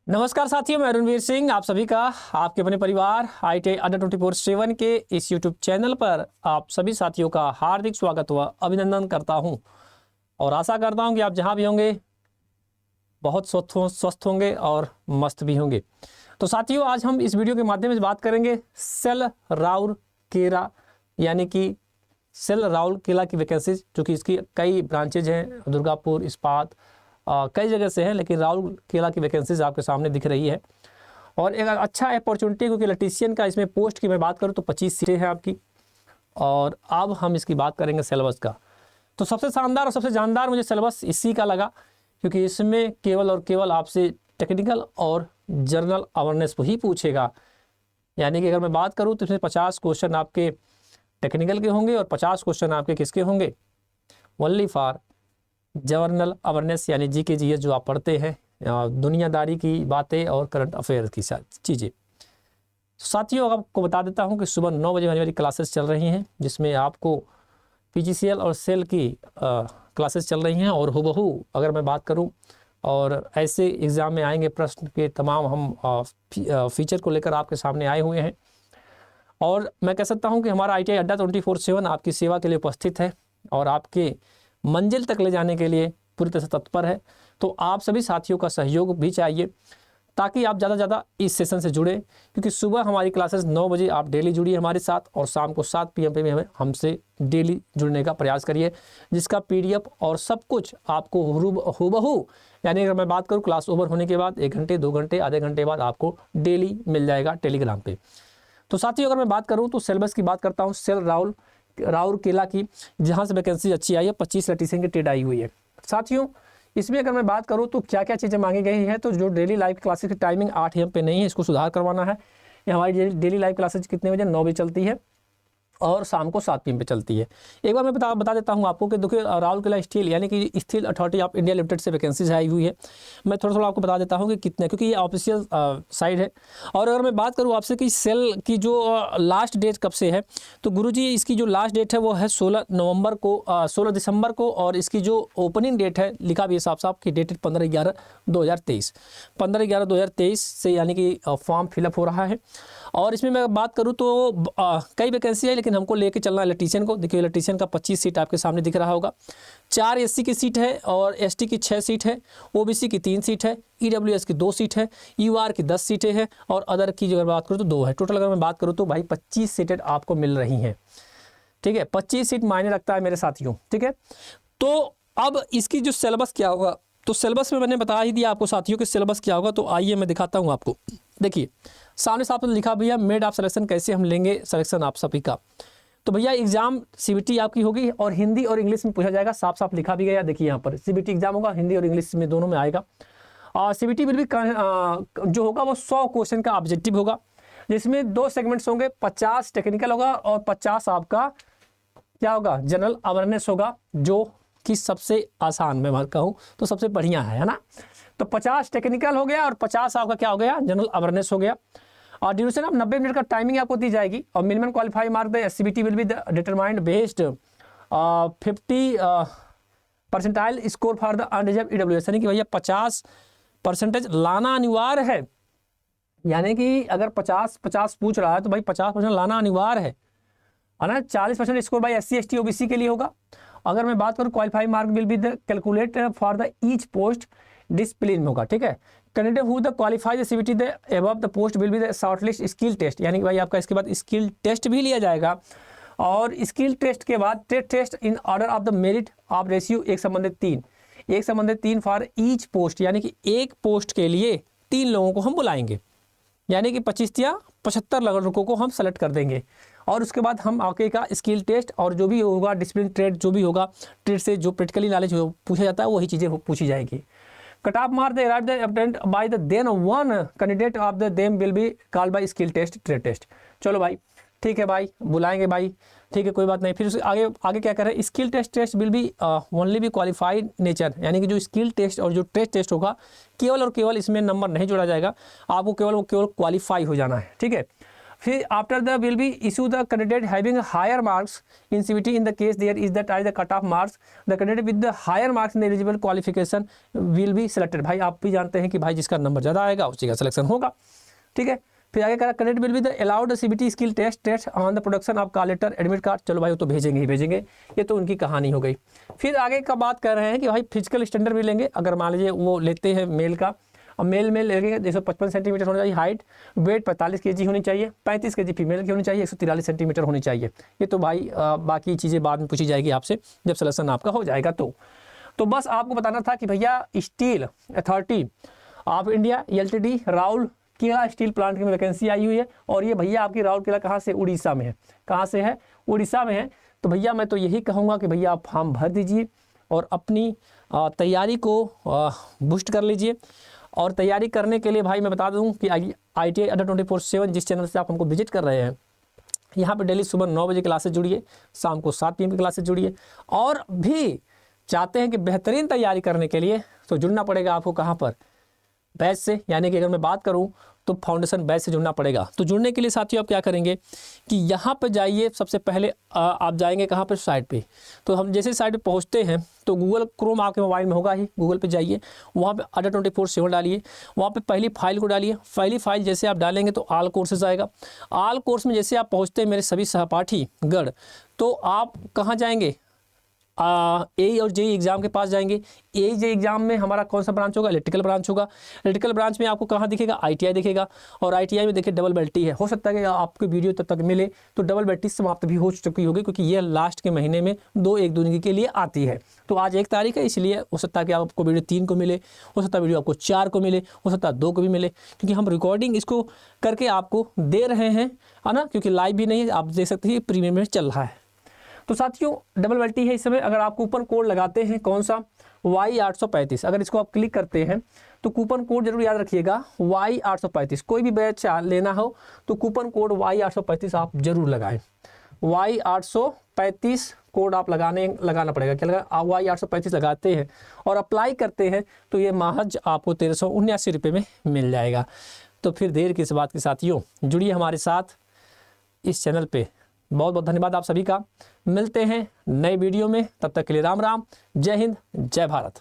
नमस्कार साथियों, मैं रणवीर सिंह आप सभी का आपके अपने परिवार ITI अंडर 24/7 के इस YouTube चैनल पर आप सभी साथियों का हार्दिक स्वागत व अभिनंदन करता हूं और आशा करता हूं कि आप जहां भी होंगे बहुत स्वस्थ होंगे और मस्त भी होंगे। तो साथियों, आज हम इस वीडियो के माध्यम से बात करेंगे सेल राउरकेला यानी कि सेल राउरकेला की वैकेंसीज, जो कि इसकी कई ब्रांचेज हैं, दुर्गापुर, इस्पात, कई जगह से हैं, लेकिन राउरकेला की वैकेंसीज आपके सामने दिख रही है। और एक अच्छा अपॉर्चुनिटी, क्योंकि इलेक्ट्रीशियन का इसमें पोस्ट की मैं बात करूं तो 25 सीटें हैं आपकी। और अब हम इसकी बात करेंगे सिलेबस का। तो सबसे शानदार और सबसे जानदार मुझे सिलेबस इसी का लगा, क्योंकि इसमें केवल और केवल आपसे टेक्निकल और जनरल अवेयरनेस को ही पूछेगा। यानी कि अगर मैं बात करूँ तो इसमें 50 क्वेश्चन आपके टेक्निकल के होंगे और 50 क्वेश्चन आपके किसके होंगे, ओनली फॉर जनरल अवेयरनेस यानी GK GS जो आप पढ़ते हैं, दुनियादारी की बातें और करंट अफेयर की चीज़ें। साथियों, आपको बता देता हूं कि सुबह 9 बजे हमारी क्लासेस चल रही हैं, जिसमें आपको PGCL और सेल की क्लासेस चल रही हैं। और हुबहू अगर मैं बात करूं, और ऐसे एग्ज़ाम में आएंगे प्रश्न के तमाम हम फीचर को लेकर आपके सामने आए हुए हैं। और मैं कह सकता हूं कि हमारा ITI अड्डा 24/7 आपकी सेवा के लिए उपस्थित है और आपके मंजिल तक ले जाने के लिए पूरी तरह से तत्पर है। तो आप सभी साथियों का सहयोग भी चाहिए, ताकि आप ज़्यादा से ज़्यादा इस सेशन से जुड़ें, क्योंकि सुबह हमारी क्लासेस 9 बजे आप डेली जुड़िए हमारे साथ, और शाम को 7 PM पे भी हमसे डेली जुड़ने का प्रयास करिए, जिसका PDF और सब कुछ आपको हुबहू, यानी अगर मैं बात करूँ क्लास ओवर होने के बाद 1 घंटे, 2 घंटे, आधे घंटे बाद आपको डेली मिल जाएगा टेलीग्राम पे। तो साथियों, अगर मैं बात करूँ तो सिलेबस की बात करता हूँ सेल राउरकेला की, जहाँ से वैकेंसी अच्छी आई है, 25 इलेक्ट्रीशियन की टेड आई हुई है। साथियों, इसमें अगर मैं बात करूँ तो क्या क्या चीज़ें मांगी गई हैं, तो जो डेली लाइव क्लासेस की टाइमिंग 8 AM पे नहीं है, इसको सुधार करवाना है। ये हमारी डेली लाइव क्लासेज कितने बजे, 9 बजे चलती है और शाम को 7 PM पे चलती है। एक बार मैं बता देता हूँ आपको कि देखिए, राउरकेला स्टील यानी कि steel authority of India limited से वैकेंसीज आई हुई है। मैं थोड़ा आपको बता देता हूँ कि कितने, क्योंकि ये ऑफिशियल साइड है। और अगर मैं बात करूँ आपसे कि सेल की जो लास्ट डेट कब से है, तो गुरुजी इसकी जो लास्ट डेट है वो है 16 दिसंबर को, और इसकी जो ओपनिंग डेट है लिखा भी है साफ साफ कि डेटेड 15/11/2023, 15/11/2023 से, यानी कि फॉर्म फिलअप हो रहा है। और इसमें मैं बात करूँ तो कई वैकेंसी है, लेकिन हमको लेके चलना इलेक्ट्रीशियन को। देखिए, इलेक्ट्रीशियन का 25 सीट आपके सामने दिख रहा होगा। 4 SC की सीट है और ST की 6 सीट है, OBC की 3 सीट है, EWS की 2 सीट है, UR की 10 सीटें हैं, और अदर की अगर बात करूँ तो 2 है। टोटल अगर मैं बात करूँ तो भाई 25 सीटें आपको मिल रही हैं। ठीक है, 25 सीट मायने रखता है मेरे साथियों। ठीक है, तो अब इसकी जो सिलेबस क्या होगा, तो सिलेबस में मैंने बता ही दिया आपको साथियों कि सिलेबस क्या होगा। तो आइए मैं दिखाता हूँ आपको। देखिए, सामने साफ लिखा भैया, मेड ऑफ सिलेक्शन, कैसे हम लेंगे सिलेक्शन आप सभी का। तो भैया एग्जाम CBT आपकी होगी और हिंदी और इंग्लिश में पूछा जाएगा, साफ साफ लिखा भी गया। देखिए यहाँ पर CBT एग्जाम होगा, हिंदी और इंग्लिश में दोनों में आएगा। और CBT विल भी जो होगा वो 100 क्वेश्चन का ऑब्जेक्टिव होगा, जिसमें 2 सेगमेंट्स होंगे, 50 टेक्निकल होगा और 50 आपका क्या होगा, जनरल अवेयरनेस होगा, जो कि सबसे आसान मैं कहूँ तो सबसे बढ़िया है ना। तो 50 टेक्निकल हो गया और 50 आपका क्या हो गया, जनरल अवेयरनेस हो गया। और ड्यूरेशन ऑफ 90 मिनट का टाइमिंग आपको दी जाएगी। और minimum qualify mark the CBT will be determined based 50 percentile score for the unreserved EWS, यानी कि भैया 50% लाना अनिवार्य है। यानी कि अगर 50 पूछ रहा है तो भाई 50% लाना अनिवार्य है ना। 40% स्कोर भाई SC ST OBC के लिए होगा। अगर मैं बात करूँ qualify mark will be the calculate for the each post discipline में होगा। ठीक है, candidate who the qualify the CBT the above the post will be the shortlist skill test, यानी कि भाई आपका इसके बाद स्किल टेस्ट भी लिया जाएगा। और स्किल टेस्ट के बाद test in order of the merit of ratio 1:3 for each post, यानी कि एक पोस्ट के लिए 3 लोगों को हम बुलाएंगे, यानी कि 25 या 75 लड़कों को हम सेलेक्ट कर देंगे। और उसके बाद हम आगे का स्किल टेस्ट और जो भी होगा डिसिप्लिन ट्रेड, जो भी होगा ट्रेड से जो प्रैक्टिकली नॉलेज पूछा जाता है वही चीज़ें पूछी जाएगी। Cut off mark the attempt by the then one candidate of the them will be called by skill test trade test. चलो भाई, ठीक है भाई, बुलाएंगे भाई, ठीक है, कोई बात नहीं। फिर उसके आगे क्या करें, skill test will be only be qualified nature, यानी कि जो स्किल टेस्ट और जो टेस्ट होगा, केवल और केवल इसमें नंबर नहीं जोड़ा जाएगा, आपको केवल क्वालिफाई हो जाना है। ठीक है, फिर after the will be issue the candidate having higher marks in CBT in the case there is the ties the cut off marks the candidate with the higher marks in eligible qualification will be selected. भाई आप भी जानते हैं कि भाई जिसका number ज़्यादा आएगा उसी का सिलेक्शन होगा, ठीक है। फिर आगे कह रहा candidate will be the allowed CBT skill test on the production of call letter admit card. चलो भाई वो तो भेजेंगे ही भेजेंगे, ये तो उनकी कहानी हो गई। फिर आगे का बात कर रहे हैं कि भाई फिजिकल स्टैंडर्ड भी लेंगे, अगर मान लीजिए वो लेते हैं मेल का, अब मेल में लेंगे 155 सेंटीमीटर होना चाहिए हाइट, वेट 45 केजी होनी चाहिए, 35 केजी फीमेल की होनी चाहिए, 143 सेंटीमीटर होनी चाहिए। ये तो भाई बाकी चीज़ें बाद में पूछी जाएगी आपसे जब सिलेक्शन आपका हो जाएगा। तो बस आपको बताना था कि भैया steel authority of India LTD Rourkela steel plant की वैकेंसी आई हुई है, और ये भैया आपकी राउरकेला कहाँ से, उड़ीसा में है। कहाँ से है, उड़ीसा में है। तो भैया मैं तो यही कहूँगा कि भैया आप फॉर्म भर दीजिए और अपनी तैयारी को बूस्ट कर लीजिए। और तैयारी करने के लिए भाई मैं बता दूं कि ITI अड्डा 24/7 जिस चैनल से आप हमको विजिट कर रहे हैं, यहाँ पे डेली सुबह 9 बजे क्लासेस जुड़िए, शाम को 7 PM की क्लासेस जुड़िए। और भी चाहते हैं कि बेहतरीन तैयारी करने के लिए तो जुड़ना पड़ेगा आपको कहाँ पर, बैच से, यानी कि अगर मैं बात करूं तो फाउंडेशन बैच से जुड़ना पड़ेगा। तो जुड़ने के लिए साथियों आप क्या करेंगे कि यहाँ पर जाइए, सबसे पहले आप जाएंगे कहाँ पर, साइट पे। तो हम जैसे साइट पे पहुँचते हैं तो गूगल क्रोम आपके मोबाइल में होगा ही, गूगल पे जाइए, वहाँ पे अड्डा 24/7 डालिए, वहाँ पे पहली फाइल को डालिए। पहली फाइल जैसे आप डालेंगे तो ऑल कोर्सेज आएगा। ऑल कोर्स में जैसे आप पहुँचते हैं मेरे सभी सहपाठी गण, तो आप कहाँ जाएंगे, ए और जेई एग्जाम के पास जाएंगे। जे एग्जाम में हमारा कौन सा ब्रांच होगा, इलेक्ट्रिकल ब्रांच होगा। इलेक्ट्रिकल ब्रांच में आपको कहाँ दिखेगा, ITI दिखेगा, और ITI में देखिए डबल बेल्टी है। हो सकता है कि आपको वीडियो तब तक मिले तो डबल बेल्टी समाप्त भी हो चुकी होगी, क्योंकि ये लास्ट के महीने में 1 दिन के लिए आती है। तो आज 1 तारीख है, इसलिए हो सकता है कि आपको वीडियो 3 को मिले, हो सकता है वीडियो आपको 4 को मिले, हो सकता है 2 को भी मिले, क्योंकि हम रिकॉर्डिंग इसको करके आपको दे रहे हैं, है ना, क्योंकि लाइव भी नहीं है, आप देख सकते हैं प्रीमियम में चल रहा है। तो साथियों डबल बेल्टी है इस समय। अगर आप कूपन कोड लगाते हैं कौन सा, Y835, अगर इसको आप क्लिक करते हैं तो कूपन कोड जरूर याद रखिएगा Y835। कोई भी बैच लेना हो तो कूपन कोड Y835 आप जरूर लगाएं। Y835 कोड आप लगाना पड़ेगा। क्या लगा, आप Y835 लगाते हैं और अप्लाई करते हैं तो ये महज आपको 1379 रुपये में मिल जाएगा। तो फिर देर किस बात के साथियों, जुड़िए हमारे साथ इस चैनल पे। बहुत बहुत धन्यवाद आप सभी का। मिलते हैं नए वीडियो में, तब तक के लिए राम राम, जय हिंद, जय भारत।